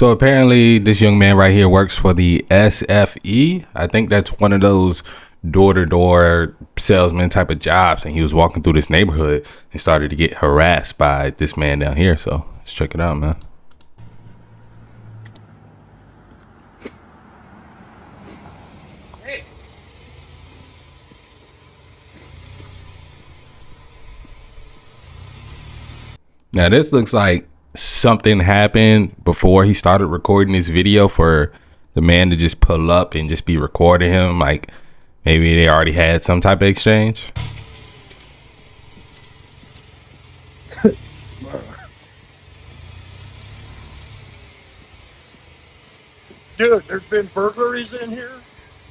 So apparently this young man right here works for the SFE. I think that's one of those door-to-door salesman type of jobs. And he was walking through this neighborhood and started to get harassed by this man down here. So let's check it out, man. Now this looks like something happened before he started recording this video for the man to just pull up and just be recording him. Like maybe they already had some type of exchange. Dude, there's been burglaries in here,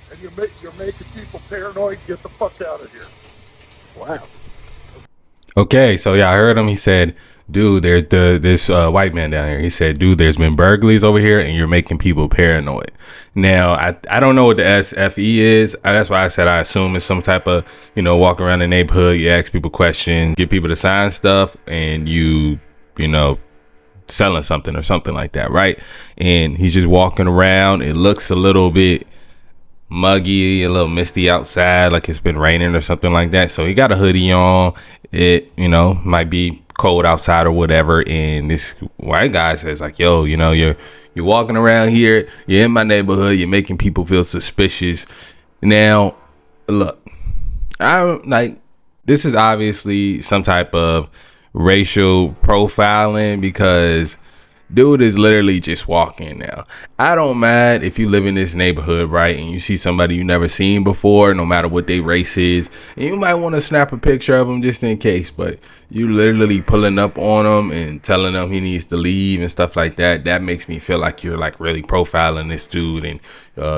and you're making people paranoid. Get the fuck out of here. Wow. Okay, so yeah, I heard him. He said, dude, there's this white man down here. He said, dude, there's been burglaries over here and you're making people paranoid. Now, I don't know what the SFE is. That's why I said I assume it's some type of, walk around the neighborhood. You ask people questions, get people to sign stuff, and you selling something or something like that, right? And he's just walking around. It looks a little bit muggy, a little misty outside, like it's been raining or something like that. So he got a hoodie on. It might be cold outside or whatever, and this white guy says like, yo, you're walking around here, you're in my neighborhood, you're making people feel suspicious. Now look, I'm like, this is obviously some type of racial profiling, because dude is literally just walking. Now, I don't mind if you live in this neighborhood, right, and you see somebody you never seen before, no matter what their race is, and you might want to snap a picture of them just in case, but you literally pulling up on him and telling him he needs to leave and stuff like that. That makes me feel like you're like really profiling this dude, and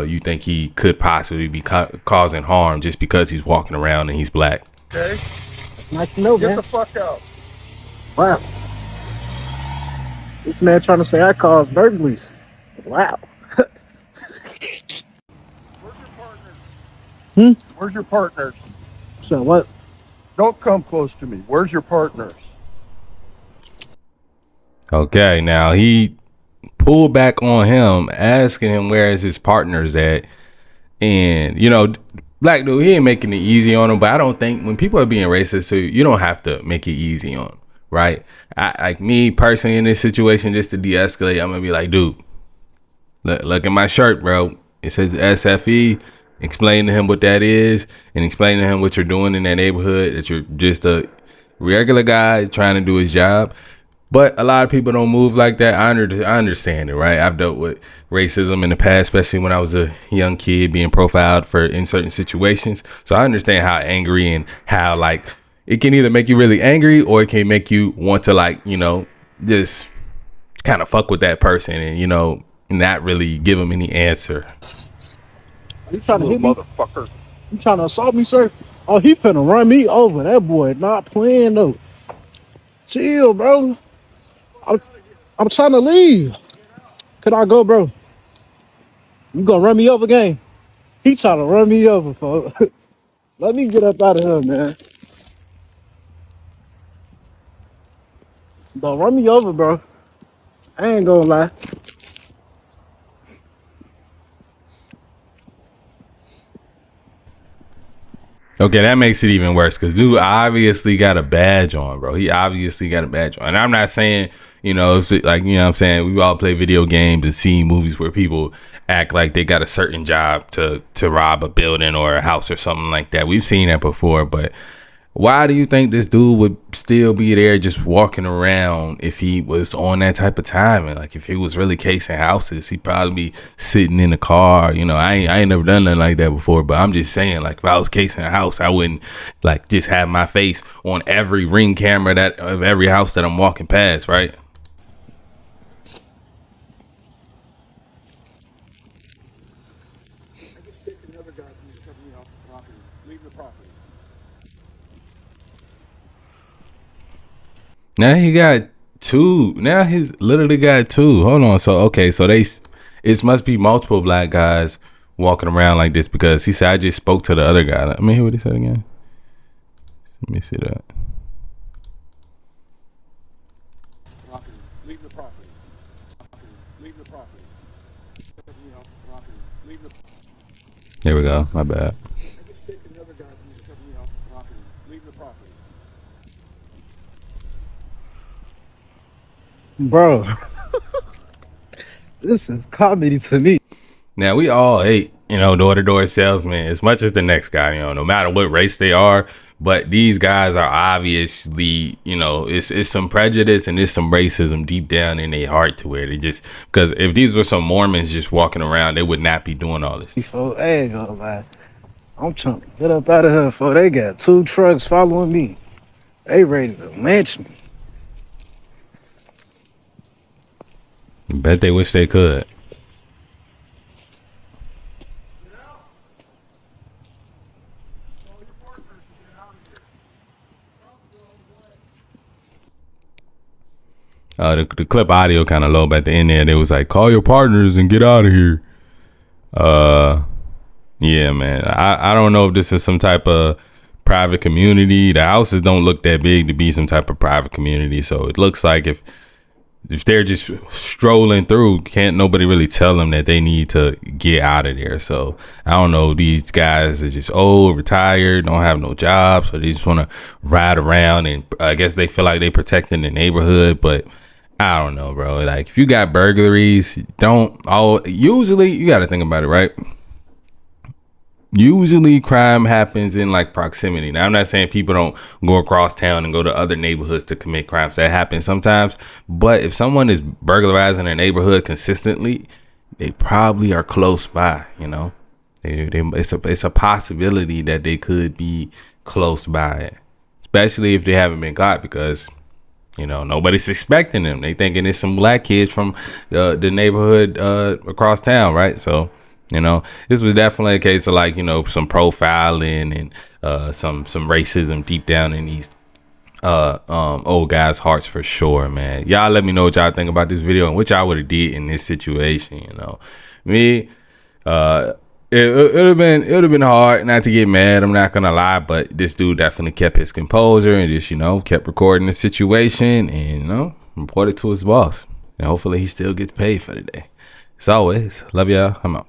you think he could possibly be causing harm just because he's walking around and he's black. Okay? That's nice to know, man. Get the fuck out. Wow. This man trying to say I caused burglaries. Wow. Where's your partners? Where's your partners? So what? Don't come close to me. Where's your partners? Okay, now he pulled back on him, asking him where is his partners at. And, black dude, he ain't making it easy on him. But I don't think when people are being racist to you, you don't have to make it easy on them. Right? Like me personally in this situation, just to de-escalate, I'm gonna be like, dude, look at my shirt, bro. It says SFE. Explain to him what that is, and explain to him what you're doing in that neighborhood, that you're just a regular guy trying to do his job. But a lot of people don't move like that. I understand it, right? I've dealt with racism in the past, especially when I was a young kid being profiled in certain situations. So I understand how angry and how like it can either make you really angry or it can make you want to just kind of fuck with that person and, not really give them any answer. You trying to hit me? Motherfucker. You trying to assault me, sir? Oh, he finna run me over. That boy not playing though. Chill, bro. I'm trying to leave. Could I go, bro? You gonna run me over, gang? He trying to run me over, folks. Let me get up out of here, man. Don't run me over, bro. I ain't gonna lie. Okay, that makes it even worse because dude obviously got a badge on, bro. He obviously got a badge on. And I'm not saying, it's like, what I'm saying, we all play video games and see movies where people act like they got a certain job to rob a building or a house or something like that. We've seen that before, but why do you think this dude would still be there just walking around if he was on that type of time? And like if he was really casing houses, he'd probably be sitting in the car. I ain't never done nothing like that before, but I'm just saying, like if I was casing a house, I wouldn't like just have my face on every ring camera of every house that I'm walking past, right? Now he got two. Now he's literally got two. Hold on. So, okay. So it must be multiple black guys walking around like this because he said, I just spoke to the other guy. Let me hear what he said again. Let me see that. Leave the property. Leave the There we go. My bad. Bro, this is comedy to me. Now we all hate, door-to-door salesmen as much as the next guy, no matter what race they are. But these guys are obviously, it's some prejudice and there's some racism deep down in their heart to where they just, because if these were some Mormons just walking around, they would not be doing all this. Before, I ain't gonna lie. I'm trying to get up out of here before they got 2 trucks following me. They ready to lynch me. Bet they wish they could. The clip audio kind of low, but at the end there, they was like, call your partners and get out of here. Yeah, man. I don't know if this is some type of private community. The houses don't look that big to be some type of private community. So it looks like if they're just strolling through, can't nobody really tell them that they need to get out of there. So I don't know. These guys are just old, retired, don't have no jobs. So they just want to ride around. And I guess they feel like they protecting the neighborhood. But I don't know, bro. Like if you got burglaries, usually you got to think about it, right? Usually crime happens in like proximity. Now, I'm not saying people don't go across town and go to other neighborhoods to commit crimes. That happens sometimes. But if someone is burglarizing their neighborhood consistently, they probably are close by, it's a possibility that they could be close by, especially if they haven't been caught, because nobody's expecting them. They thinking it's some black kids from the neighborhood across town, right? So this was definitely a case of like, some profiling and some racism deep down in these old guys' hearts for sure, man. Y'all let me know what y'all think about this video and what y'all would have did in this situation. Me, it would have been hard not to get mad. I'm not gonna lie, but this dude definitely kept his composure and just kept recording the situation and reported to his boss. And hopefully he still gets paid for the day. As always, love y'all. I'm out.